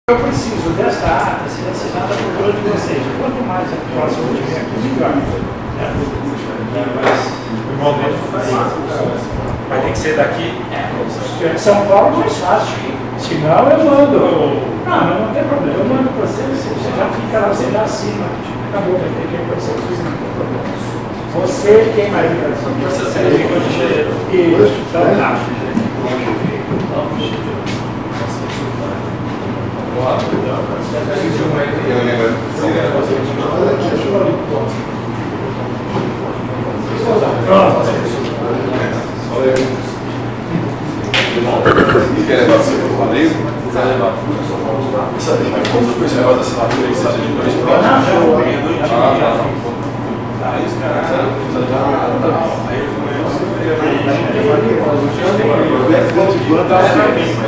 Eu preciso desta ata ser assinada por todos vocês. Quanto mais a próxima tiver aqui, melhor. Vai ter que ser daqui? São Paulo é mais fácil. Se não, eu mando. Não tem problema. Eu mando para você, você já fica lá, você já assina. Acabou, vai ter que aparecer o filho, não tem problema. Você, quem mais vai fazer? Isso, então tá.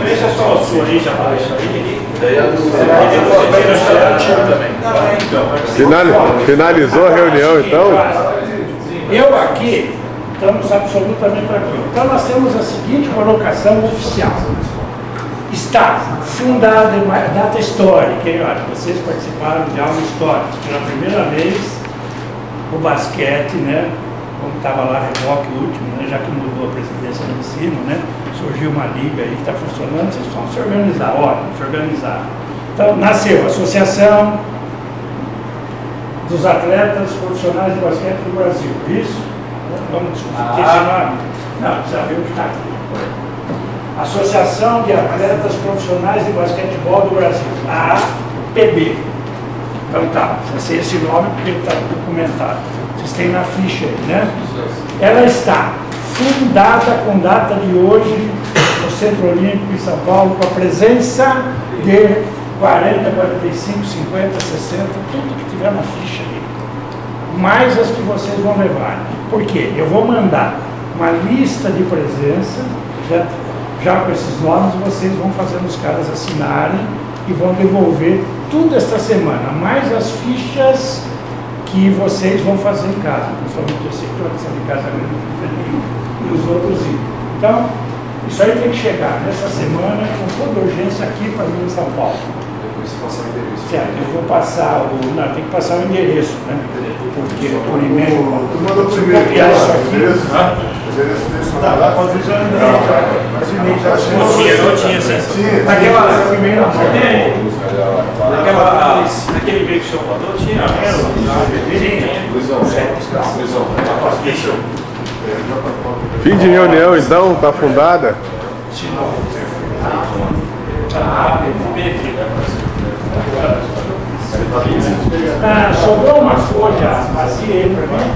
Deixa só a sua aí, já vai isso aí. Finalizou a reunião, então? Eu aqui, estamos absolutamente tranquilos. Então nós temos a seguinte colocação oficial. Está fundada em data histórica, hein? Olha, vocês participaram de algo histórico. Pela primeira vez, o basquete, né? Como estava lá, reboque último, né? Já que mudou a presidência lá em cima, né? Surgiu uma liga aí que está funcionando, vocês vão se organizar, ótimo, se organizar. Então, nasceu a Associação dos Atletas Profissionais de Basquete do Brasil, isso? Vamos discutir esse nome? Não, precisa ver o que está aqui. Associação de Atletas Profissionais de Basquetebol do Brasil, a APB. Então tá, esse é o nome porque está documentado. Vocês têm na ficha aí, né? Ela está fundada com data de hoje no Centro Olímpico em São Paulo, com a presença de 40, 45, 50, 60, tudo que tiver na ficha aí. Mais as que vocês vão levar. Por quê? Eu vou mandar uma lista de presença, já com esses nomes, vocês vão fazendo os caras assinarem e vão devolver tudo esta semana, mais as fichas que vocês vão fazer em casa, principalmente eu sei que estou sendo em casa e os outros itens. Então, isso aí tem que chegar nessa semana com toda urgência aqui para mim em São Paulo. Depois você passa o endereço. Certo, eu vou passar não, tem que passar o endereço, né? Porque por e-mail. Tu mandou primeiro copiar isso aqui. Não tinha sim. Naquele e-mail que o senhor mandou, tinha. Fim de reunião, então, está fundada? Sobrou uma folha vazia aí para mim?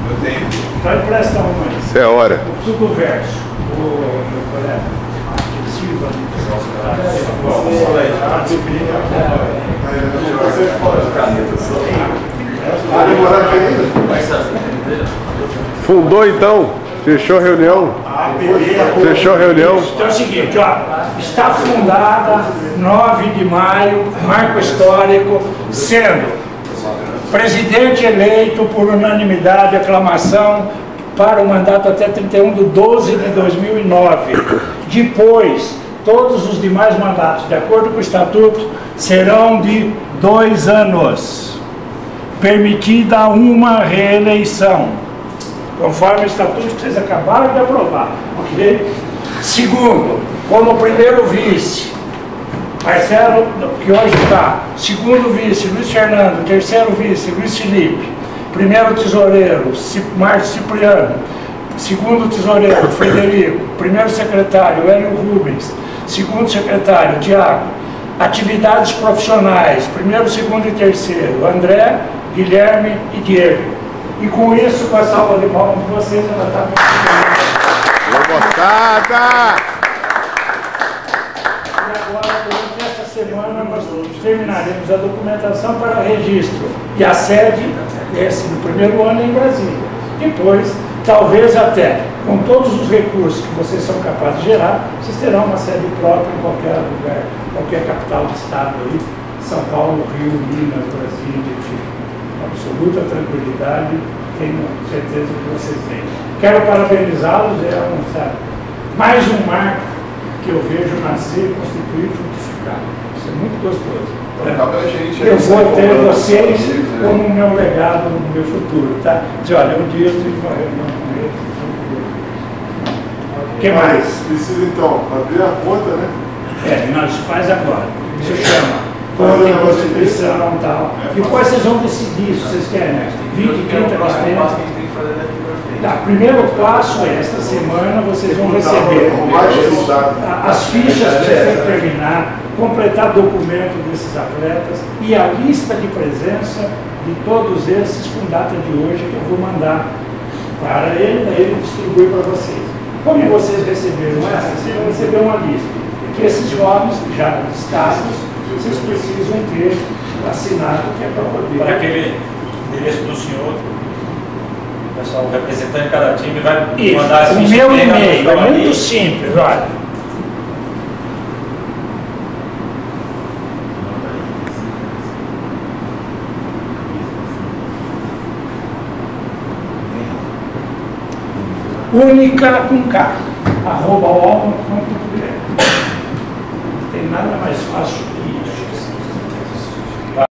Eu tenho. Então empresta uma aí. Isso é hora. Tudo do verso. O meu colega Silva. Fundou, então? Fechou a reunião? Fechou a reunião? Então é o seguinte, ó, está fundada 9 de maio, marco histórico, sendo presidente eleito por unanimidade, aclamação, para o mandato até 31/12/2009. Depois, todos os demais mandatos, de acordo com o Estatuto, serão de 2 anos. Permitida uma reeleição, conforme o Estatuto que vocês acabaram de aprovar. Okay? Segundo, como primeiro vice, Marcelo, que hoje está. Segundo vice, Luiz Fernando. Terceiro vice, Luiz Felipe. Primeiro tesoureiro, Márcio Cipriano. Segundo tesoureiro, Frederico. Primeiro secretário, Hélio Rubens. Segundo secretário, Tiago. Atividades profissionais, primeiro, segundo e terceiro, André, Guilherme e Diego. E com isso, com a salva de palmas de vocês, ela está muito Moçada! E agora, durante esta semana, nós terminaremos a documentação para registro. E a sede, no primeiro ano, é em Brasília. Depois, talvez até, com todos os recursos que vocês são capazes de gerar, vocês terão uma sede própria em qualquer lugar, qualquer capital do estado aí, São Paulo, Rio, Minas, Brasília, enfim. Absoluta tranquilidade, tenho certeza que vocês têm. Quero parabenizá-los, mais um marco que eu vejo nascer, constituir e frutificar. Isso é muito gostoso. Cabe a gente Eu vou ter vocês amigos, né? como meu legado no meu futuro, tá? Diz, olha, um dia eu tive uma reunião com eles. O que mais? Precisa então abrir a conta, né? Nós faz agora. Isso chama conta em Constituição e tal. Depois vocês vão decidir se vocês querem 20, 30, 40. O primeiro passo é, esta semana vocês vão receber as fichas que vocês têm que terminar, completar documento desses atletas e a lista de presença de todos esses com data de hoje que eu vou mandar para ele, daí ele distribui para vocês. Como vocês receberam essa, vocês vão receber uma lista, que esses nomes já listados, vocês precisam ter assinado, que é para poder. Para aquele endereço do senhor, o pessoal, o representante de cada time vai mandar as o fichas. meu e-mail é muito simples, olha. única com K, @uol.com.